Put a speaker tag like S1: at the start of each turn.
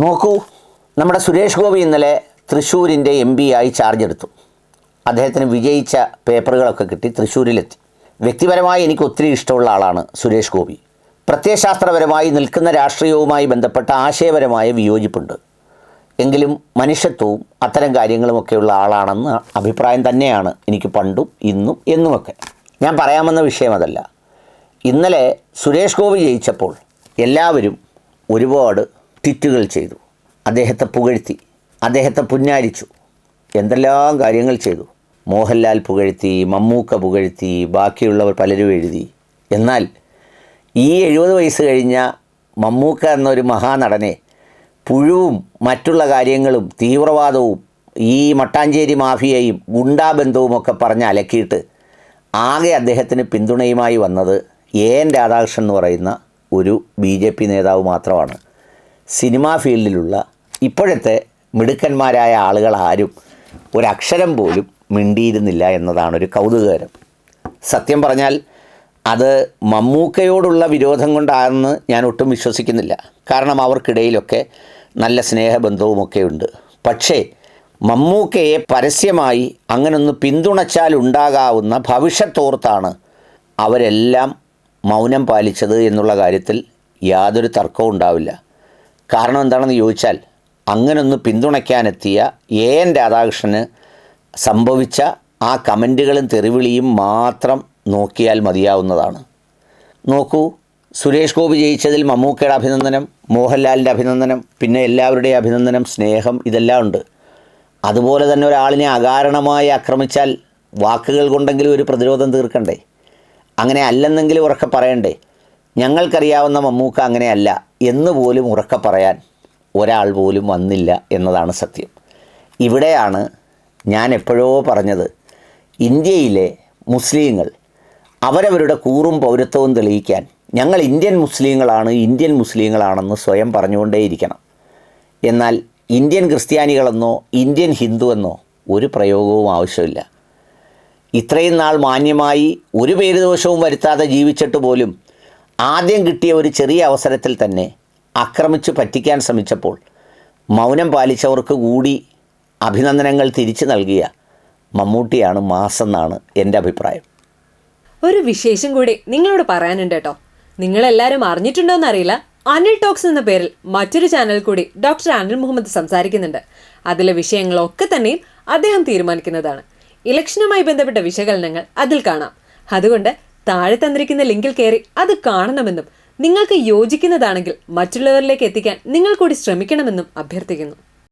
S1: നോക്കൂ, നമ്മുടെ സുരേഷ് ഗോപി ഇന്നലെ തൃശ്ശൂരിൻ്റെ MP ആയി ചാർജ് എടുത്തു. അദ്ദേഹത്തിന് വിജയിച്ച പേപ്പറുകളൊക്കെ കിട്ടി തൃശ്ശൂരിലെത്തി. വ്യക്തിപരമായി എനിക്ക് ഒത്തിരി ഇഷ്ടമുള്ള ആളാണ് സുരേഷ് ഗോപി. പ്രത്യയശാസ്ത്രപരമായി നിൽക്കുന്ന രാഷ്ട്രീയവുമായി ബന്ധപ്പെട്ട ആശയപരമായ വിയോജിപ്പുണ്ട്. എങ്കിലും മനുഷ്യത്വവും അത്തരം കാര്യങ്ങളുമൊക്കെയുള്ള ആളാണെന്ന അഭിപ്രായം തന്നെയാണ് എനിക്ക് പണ്ടും ഇന്നും എന്നുമൊക്കെ. ഞാൻ പറയാമെന്ന വിഷയം അതല്ല. ഇന്നലെ സുരേഷ് ഗോപി ജയിച്ചപ്പോൾ എല്ലാവരും ഒരുപാട് ട്വീറ്റുകൾ ചെയ്തു. അദ്ദേഹത്തെ പുകഴ്ത്തി, അദ്ദേഹത്തെ പുന്നാരിച്ചു, എന്തെല്ലാം കാര്യങ്ങൾ ചെയ്തു. മോഹൻലാൽ പുകഴ്ത്തി, മമ്മൂക്ക പുകഴ്ത്തി, ബാക്കിയുള്ളവർ പലരും എഴുതി. എന്നാൽ ഈ 70 വയസ്സ് കഴിഞ്ഞ മമ്മൂക്ക എന്നൊരു മഹാനടനെ പുഴുവും മറ്റുള്ള കാര്യങ്ങളും തീവ്രവാദവും ഈ മട്ടാഞ്ചേരി മാഫിയയും ഗുണ്ടാബന്ധവുമൊക്കെ പറഞ്ഞ് അലക്കിയിട്ട് ആകെ അദ്ദേഹത്തിന് പിന്തുണയുമായി വന്നത് AN രാധാകൃഷ്ണൻ എന്ന് പറയുന്ന ഒരു BJP നേതാവ് മാത്രമാണ്. സിനിമാ ഫീൽഡിലുള്ള ഇപ്പോഴത്തെ മിടുക്കന്മാരായ ആളുകൾ ആരും ഒരക്ഷരം പോലും മിണ്ടിയിരുന്നില്ല എന്നതാണൊരു കൗതുകകരം. സത്യം പറഞ്ഞാൽ അത് മമ്മൂക്കയോടുള്ള വിരോധം കൊണ്ടാണെന്ന് ഞാൻ ഒട്ടും വിശ്വസിക്കുന്നില്ല. കാരണം അവർക്കിടയിലൊക്കെ നല്ല സ്നേഹബന്ധവുമൊക്കെ ഉണ്ട്. പക്ഷേ മമ്മൂക്കയെ പരസ്യമായി അങ്ങനൊന്ന് പിന്തുണച്ചാൽ ഉണ്ടാകാവുന്ന ഭവിഷ്യത്തോർത്താണ് അവരെല്ലാം മൗനം പാലിച്ചത് എന്നുള്ള കാര്യത്തിൽ യാതൊരു തർക്കവും ഉണ്ടാവില്ല. കാരണം എന്താണെന്ന് ചോദിച്ചാൽ, അങ്ങനൊന്ന് പിന്തുണയ്ക്കാനെത്തിയ AN രാധാകൃഷ്ണന് സംഭവിച്ച ആ കമൻറ്റുകളും തെറിവിളിയും മാത്രം നോക്കിയാൽ മതിയാവുന്നതാണ്. നോക്കൂ, സുരേഷ് ഗോപി ജയിച്ചതിൽ മമ്മൂക്കയുടെ അഭിനന്ദനം, മോഹൻലാലിൻ്റെ അഭിനന്ദനം, പിന്നെ എല്ലാവരുടെയും അഭിനന്ദനം, സ്നേഹം, ഇതെല്ലാം ഉണ്ട്. അതുപോലെ തന്നെ ഒരാളിനെ അകാരണമായി ആക്രമിച്ചാൽ വാക്കുകൾ കൊണ്ടെങ്കിലും ഒരു പ്രതിരോധം തീർക്കണ്ടേ? അങ്ങനെ അല്ലെന്നെങ്കിലും ഉറക്കെ പറയണ്ടേ? ഞങ്ങൾക്കറിയാവുന്ന മമ്മൂക്ക അങ്ങനെയല്ല എന്ന് പോലും ഉറക്കെ പറയാൻ ഒരാൾ പോലും വന്നില്ല എന്നതാണ് സത്യം. ഇവിടെയാണ് ഞാൻ എപ്പോഴോ പറഞ്ഞത്, ഇന്ത്യയിലെ മുസ്ലിങ്ങൾ അവരവരുടെ കൂറും പൗരത്വവും തെളിയിക്കാൻ ഞങ്ങൾ ഇന്ത്യൻ മുസ്ലിങ്ങളാണെന്ന് സ്വയം പറഞ്ഞുകൊണ്ടേയിരിക്കണം. എന്നാൽ ഇന്ത്യൻ ക്രിസ്ത്യാനികളെന്നോ ഇന്ത്യൻ ഹിന്ദുവെന്നോ ഒരു പ്രയോഗവും ആവശ്യമില്ല. ഇത്രയും നാൾ മാന്യമായി ഒരു പേരുദോഷവും വരുത്താതെ ജീവിച്ചിട്ട് പോലും ആദ്യം കിട്ടിയ ഒരു ചെറിയ അവസരത്തിൽ തന്നെ ആക്രമിച്ച് പറ്റിക്കാൻ ശ്രമിച്ചപ്പോൾ മൗനം പാലിച്ചവർക്ക് കൂടി അഭിനന്ദനങ്ങൾ തിരിച്ചു നൽകിയ മമ്മൂട്ടിയാണ് മാസെന്നാണ് എൻ്റെ അഭിപ്രായം.
S2: ഒരു വിശേഷം കൂടി നിങ്ങളോട് പറയാനുണ്ട് കേട്ടോ. നിങ്ങളെല്ലാവരും അറിഞ്ഞിട്ടുണ്ടോയെന്നറിയില്ല, അനിൽ ടോക്സ് എന്ന പേരിൽ മറ്റൊരു ചാനൽ കൂടി ഡോക്ടർ അനിൽ മുഹമ്മദ് സംസാരിക്കുന്നുണ്ട്. അതിലെ വിഷയങ്ങളൊക്കെ തന്നെയും അദ്ദേഹം തീരുമാനിക്കുന്നതാണ്. ഇലക്ഷനുമായി ബന്ധപ്പെട്ട വിശകലനങ്ങൾ അതിൽ കാണാം. അതുകൊണ്ട് താഴെ തന്നിരിക്കുന്ന ലിങ്കിൽ കയറി അത് കാണണമെന്നും നിങ്ങൾക്ക് യോജിക്കുന്നതാണെങ്കിൽ മറ്റുള്ളവരിലേക്ക് എത്തിക്കാൻ നിങ്ങൾ കൂടി ശ്രമിക്കണമെന്നും അഭ്യർത്ഥിക്കുന്നു.